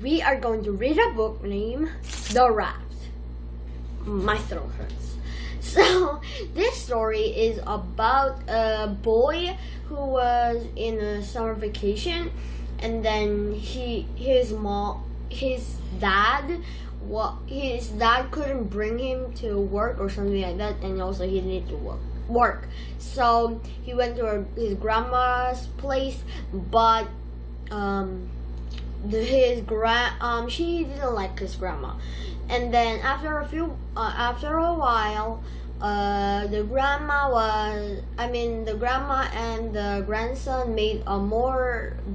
we are going to read a book named The Raft. My throat hurts. So, this story is about a boy who was in a summer vacation, and then his dad couldn't bring him to work or something like that, and also he needed to work. So he went to his grandma's place, but she didn't like his grandma. And then after a while, the grandma and the grandson made a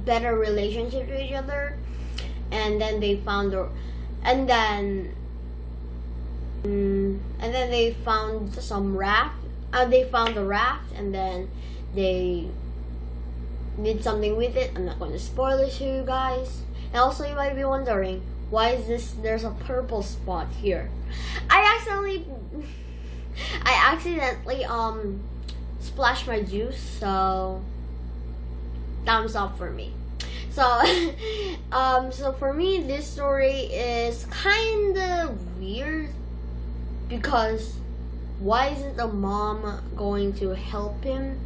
better relationship to each other, and then they found the raft, and then they did something with it. I'm not going to spoil it to you guys. And also, you might be wondering, why is there's a purple spot here? I accidentally splashed my juice, so thumbs up for me. So so for me, this story is kind of weird, because why isn't the mom going to help him?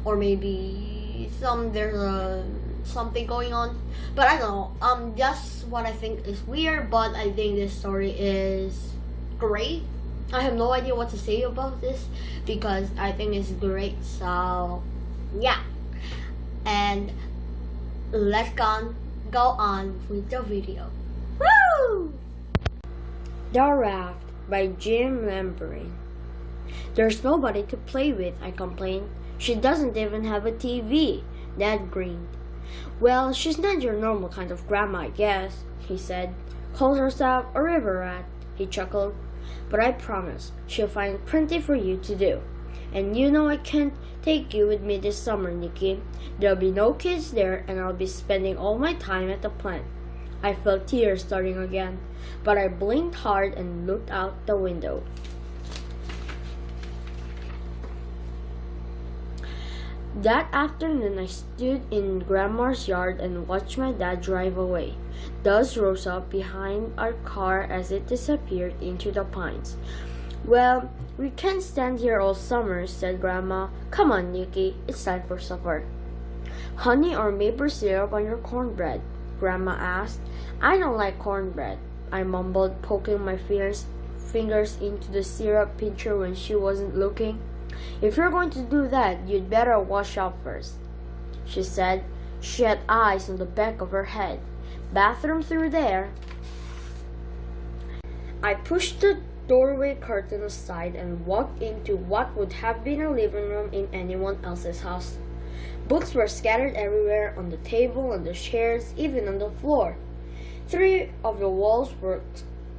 Or maybe there's something going on, but I don't know. Just what I think is weird, but I think this story is great. I have no idea what to say about this, because I think it's great. So yeah, and let's go on with the video. Woo! The Raft by Jim LaMarche. There's nobody to play with, I complained. She doesn't even have a TV, Dad grinned. Well, she's not your normal kind of grandma, I guess, he said. Calls herself a river rat, he chuckled. But I promise she'll find plenty for you to do. And you know I can't take you with me this summer, Nikki. There'll be no kids there, and I'll be spending all my time at the plant. I felt tears starting again, but I blinked hard and looked out the window. That afternoon, I stood in Grandma's yard and watched my dad drive away. Dust rose up behind our car as it disappeared into the pines. Well, we can't stand here all summer, said Grandma. Come on, Nikki, it's time for supper. Honey or maple syrup on your cornbread? Grandma asked. I don't like cornbread, I mumbled, poking my fingers into the syrup pitcher when she wasn't looking. If you're going to do that, you'd better wash up first, she said. She had eyes on the back of her head. Bathroom through there. I pushed the doorway curtain aside and walked into what would have been a living room in anyone else's house. Books were scattered everywhere, on the table, on the chairs, even on the floor. 3 of the walls were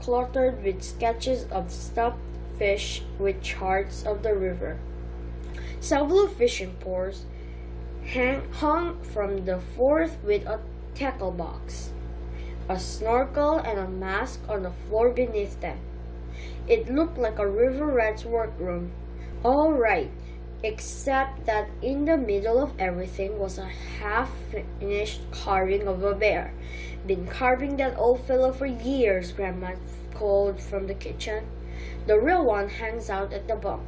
cluttered with sketches of stuffed fish with charts of the river. Several fishing poles hung from the 4th with a tackle box, a snorkel, and a mask on the floor beneath them. It looked like a river rat's workroom. All right, except that in the middle of everything was a half-finished carving of a bear. Been carving that old fellow for years, Grandma called from the kitchen. The real one hangs out at the bunk.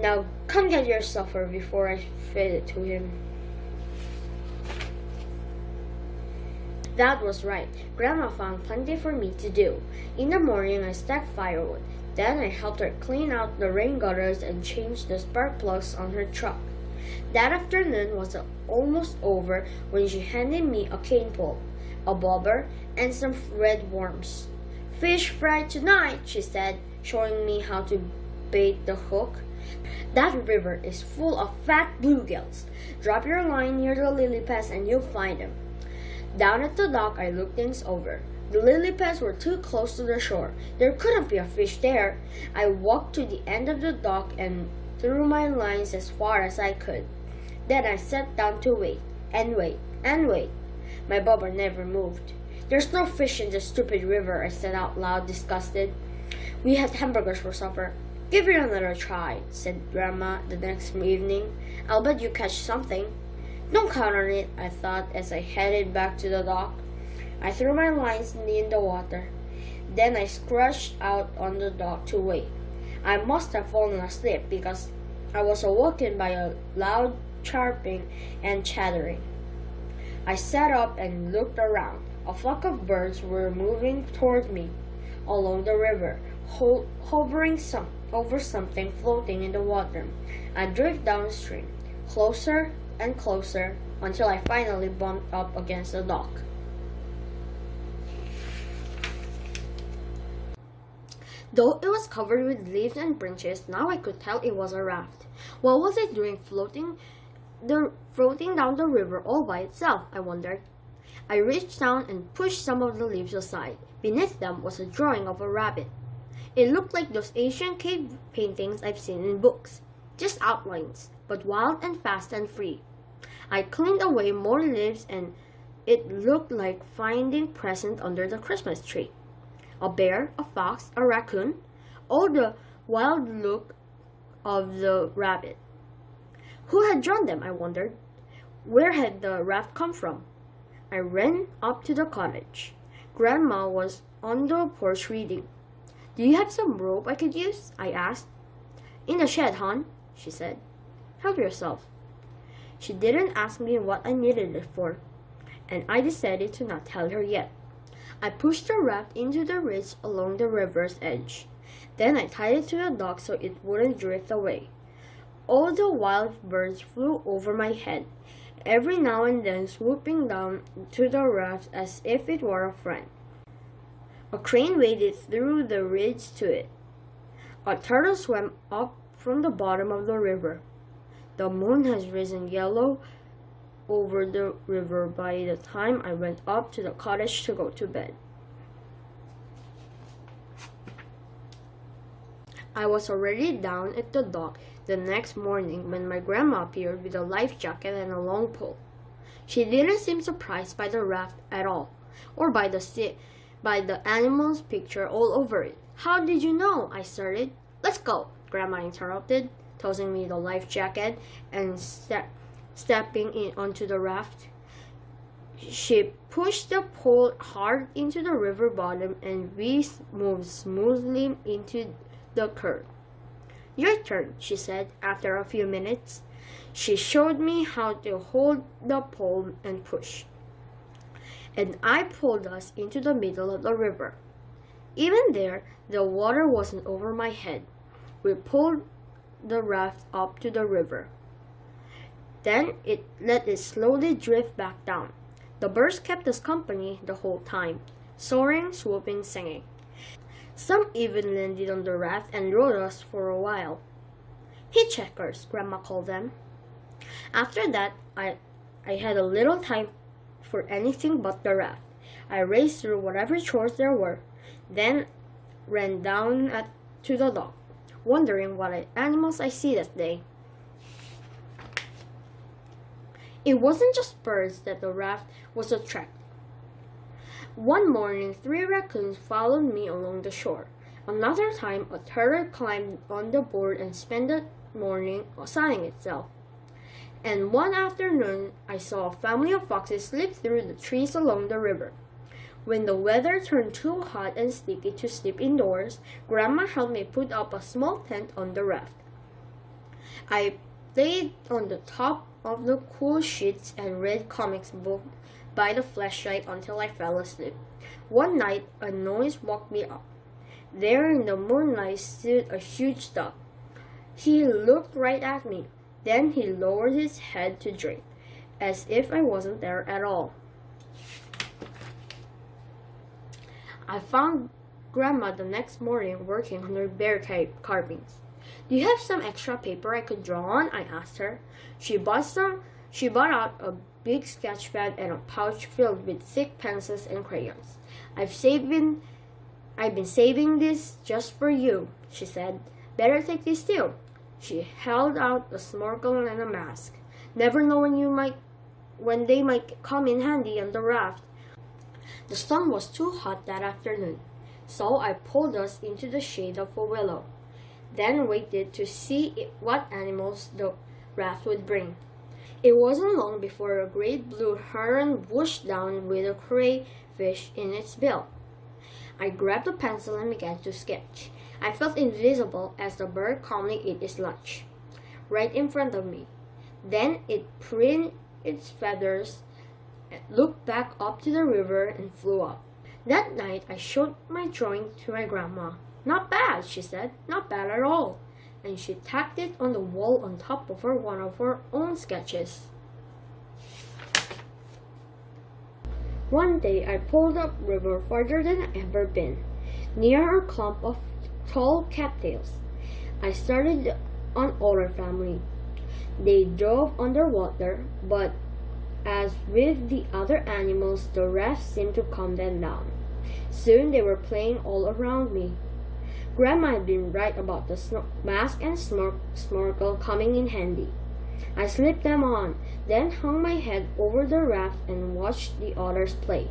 Now come get your supper before I feed it to him. That was right. Grandma found plenty for me to do. In the morning, I stacked firewood. Then I helped her clean out the rain gutters and change the spark plugs on her truck. That afternoon was almost over when she handed me a cane pole, a bobber, and some red worms. Fish fry tonight, she said, showing me how to bait the hook. That river is full of fat bluegills. Drop your line near the lily pads and you'll find them. Down at the dock, I looked things over. The lily pads were too close to the shore. There couldn't be a fish there. I walked to the end of the dock and threw my lines as far as I could. Then I sat down to wait, and wait, and wait. My bobber never moved. There's no fish in this stupid river, I said out loud, disgusted. We had hamburgers for supper. Give it another try, said Grandma the next evening. I'll bet you catch something. Don't count on it, I thought as I headed back to the dock. I threw my lines in the water. Then I scratched out on the dock to wait. I must have fallen asleep because I was awoken by a loud chirping and chattering. I sat up and looked around. A flock of birds were moving toward me along the river, hovering over something floating in the water. I drifted downstream, closer and closer, until I finally bumped up against the dock. Though it was covered with leaves and branches, now I could tell it was a raft. What was it doing floating down the river all by itself, I wondered. I reached down and pushed some of the leaves aside. Beneath them was a drawing of a rabbit. It looked like those ancient cave paintings I've seen in books. Just outlines, but wild and fast and free. I cleaned away more leaves and it looked like finding presents under the Christmas tree. A bear, a fox, a raccoon, all the wild look of the rabbit. Who had drawn them, I wondered. Where had the raft come from? I ran up to the cottage. Grandma was on the porch reading. "Do you have some rope I could use?" I asked. "In the shed, hon," she said. "Help yourself." She didn't ask me what I needed it for, and I decided to not tell her yet. I pushed the raft into the ridge along the river's edge. Then I tied it to the dock so it wouldn't drift away. All the wild birds flew over my head, every now and then swooping down to the raft as if it were a friend. A crane waded through the ridge to it. A turtle swam up from the bottom of the river. The moon has risen yellow over the river by the time I went up to the cottage to go to bed. I was already down at the dock the next morning when my grandma appeared with a life jacket and a long pole. She didn't seem surprised by the raft at all, or by the animal's picture all over it. "How did you know?" I started. "Let's go," Grandma interrupted, tossing me the life jacket and stepping in onto the raft. She pushed the pole hard into the river bottom and we moved smoothly into the current. "Your turn," she said after a few minutes. She showed me how to hold the pole and push. And I pulled us into the middle of the river. Even there, the water wasn't over my head. We pulled the raft up to the river. Then let it slowly drift back down. The birds kept us company the whole time, soaring, swooping, singing. Some even landed on the raft and rode us for a while. "Hitchhikers," Grandma called them. After that, I had a little time for anything but the raft. I raced through whatever chores there were, then ran down to the dock, wondering what animals I see that day. It wasn't just birds that the raft was attracting. One morning, 3 raccoons followed me along the shore. Another time, a turtle climbed on the board and spent the morning sunning itself. And one afternoon, I saw a family of foxes slip through the trees along the river. When the weather turned too hot and sticky to sleep indoors, Grandma helped me put up a small tent on the raft. I played on the top of the cool sheets and read comics book by the flashlight until I fell asleep. One night, a noise woke me up. There in the moonlight stood a huge duck. He looked right at me. Then he lowered his head to drink, as if I wasn't there at all. I found Grandma the next morning working on her bear carvings. "Do you have some extra paper I could draw on?" I asked her. She bought out a big sketch pad and a pouch filled with thick pencils and crayons. I've been saving this just for you," she said. "Better take this too." She held out a snorkel and a mask. "Never know when they might come in handy on the raft." The sun was too hot that afternoon, so I pulled us into the shade of a willow, then waited to see what animals the raft would bring. It wasn't long before a great blue heron whooshed down with a crayfish in its bill. I grabbed a pencil and began to sketch. I felt invisible as the bird calmly ate its lunch, right in front of me. Then it preened its feathers, looked back up to the river, and flew up. That night, I showed my drawing to my grandma. "Not bad," she said. "Not bad at all." And she tacked it on the wall on top of one of her own sketches. One day, I pulled up river farther than I ever been, near a clump of tall cattails. I started an otter family. They dove underwater, but as with the other animals, the raft seemed to calm them down. Soon they were playing all around me. Grandma had been right about the mask and snorkel coming in handy. I slipped them on, then hung my head over the raft and watched the otters play,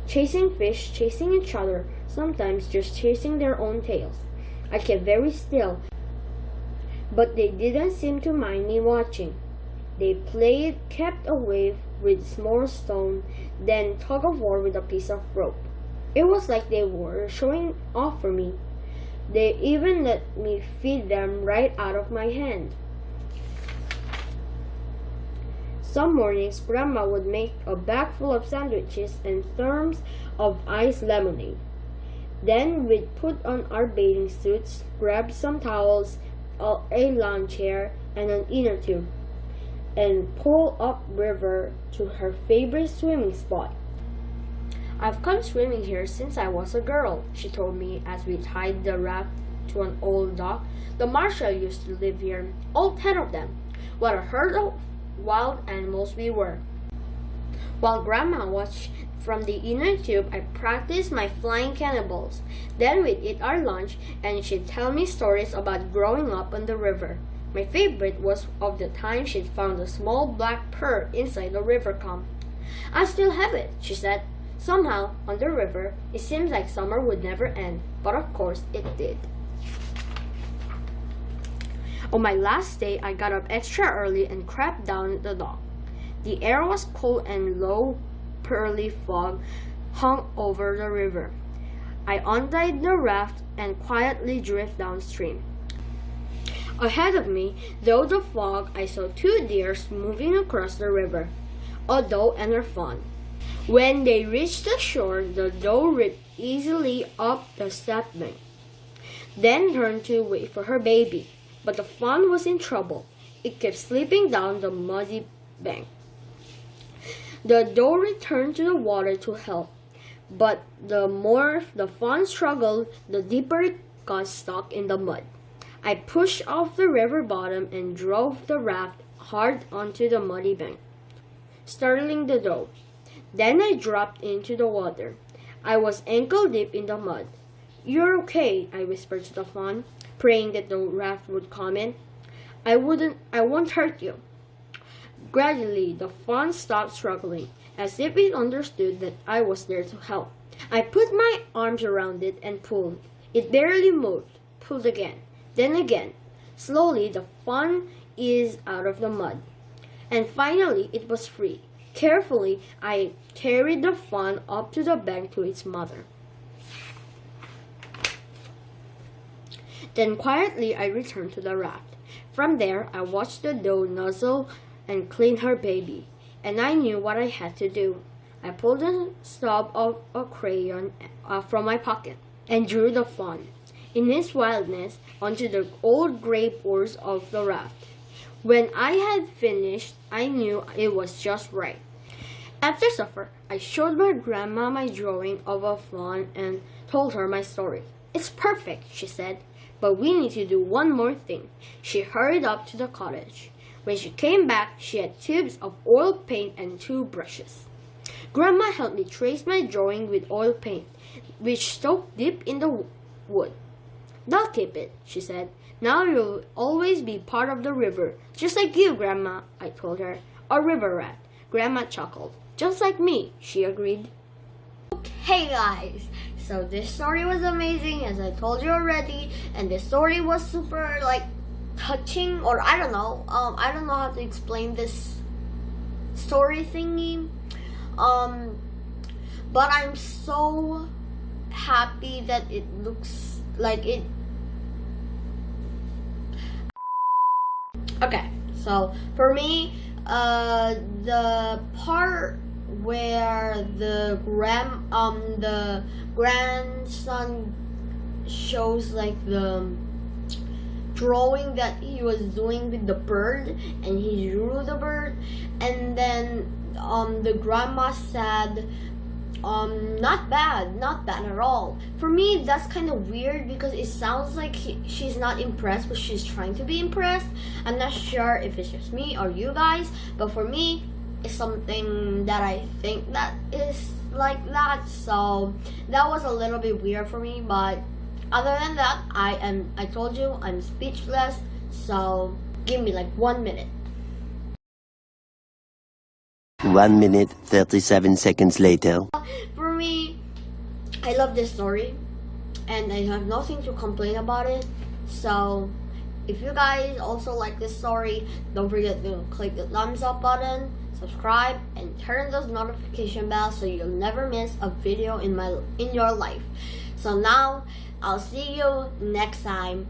chasing fish, chasing each other, sometimes just chasing their own tails. I kept very still, but they didn't seem to mind me watching. They played, kept away with small stone, then tug of war with a piece of rope. It was like they were showing off for me. They even let me feed them right out of my hand. Some mornings, Grandma would make a bag full of sandwiches and therms of iced lemonade. Then we'd put on our bathing suits, grab some towels, a lawn chair, and an inner tube, and pull up river to her favorite swimming spot. "I've come swimming here since I was a girl," she told me as we tied the raft to an old dock. "The marshal used to live here, all 10 of them. What a herd of wild animals we were." While Grandma watched from the inner tube, I practiced my flying cannonballs. Then we'd eat our lunch, and she'd tell me stories about growing up on the river. My favorite was of the time she'd found a small black pearl inside a river comb. "I still have it," she said. "Somehow, on the river, it seems like summer would never end, but of course it did." On my last day, I got up extra early and crept down the dock. The air was cold and low, pearly fog hung over the river. I untied the raft and quietly drifted downstream. Ahead of me, through the fog, I saw 2 deer moving across the river, a doe and her fawn. When they reached the shore, the doe ripped easily up the steep bank, then turned to wait for her baby. But the fawn was in trouble. It kept slipping down the muddy bank. The doe returned to the water to help, but the more the fawn struggled, the deeper it got stuck in the mud. I pushed off the river bottom and drove the raft hard onto the muddy bank, startling the doe. Then I dropped into the water. I was ankle deep in the mud. "You're okay," I whispered to the fawn, praying that the raft would calm in. I won't hurt you." Gradually, the fawn stopped struggling, as if it understood that I was there to help. I put my arms around it and pulled. It barely moved, pulled again, then again. Slowly, the fawn eased out of the mud, and finally it was free. Carefully, I carried the fawn up to the bank to its mother. Then quietly I returned to the raft. From there, I watched the doe nuzzle and clean her baby, and I knew what I had to do. I pulled the stub of a crayon from my pocket and drew the fawn, in his wildness, onto the old gray boards of the raft. When I had finished, I knew it was just right. After supper, I showed my grandma my drawing of a fawn and told her my story. "It's perfect," she said. "But we need to do one more thing." She hurried up to the cottage. When she came back, she had tubes of oil paint and 2 brushes. Grandma helped me trace my drawing with oil paint, which soaked deep in the wood. "They'll keep it," she said. "Now you'll always be part of the river, just like you, Grandma," I told her. "A river rat." Grandma chuckled. "Just like me," she agreed. Okay guys, so this story was amazing, as I told you already, and the story was super touching, or I don't know how to explain this story thingy. But I'm so happy that it looks like it. Okay, so for me, the part where the grandson shows like the drawing that he was doing with the bird, and he drew the bird, and then the grandma said, not bad at all. For me, that's kind of weird because it sounds like she's not impressed, but she's trying to be impressed. I'm not sure if it's just me or you guys, but for me, it's something that I think that is like that. So that was a little bit weird for me, but other than that, I told you, I'm speechless. So give me like 1 minute. 1 minute, 37 seconds later. For me, I love this story, and I have nothing to complain about it. So if you guys also like this story, don't forget to click the thumbs up button, subscribe, and turn those notification bells so you'll never miss a video in your life. So now I'll see you next time.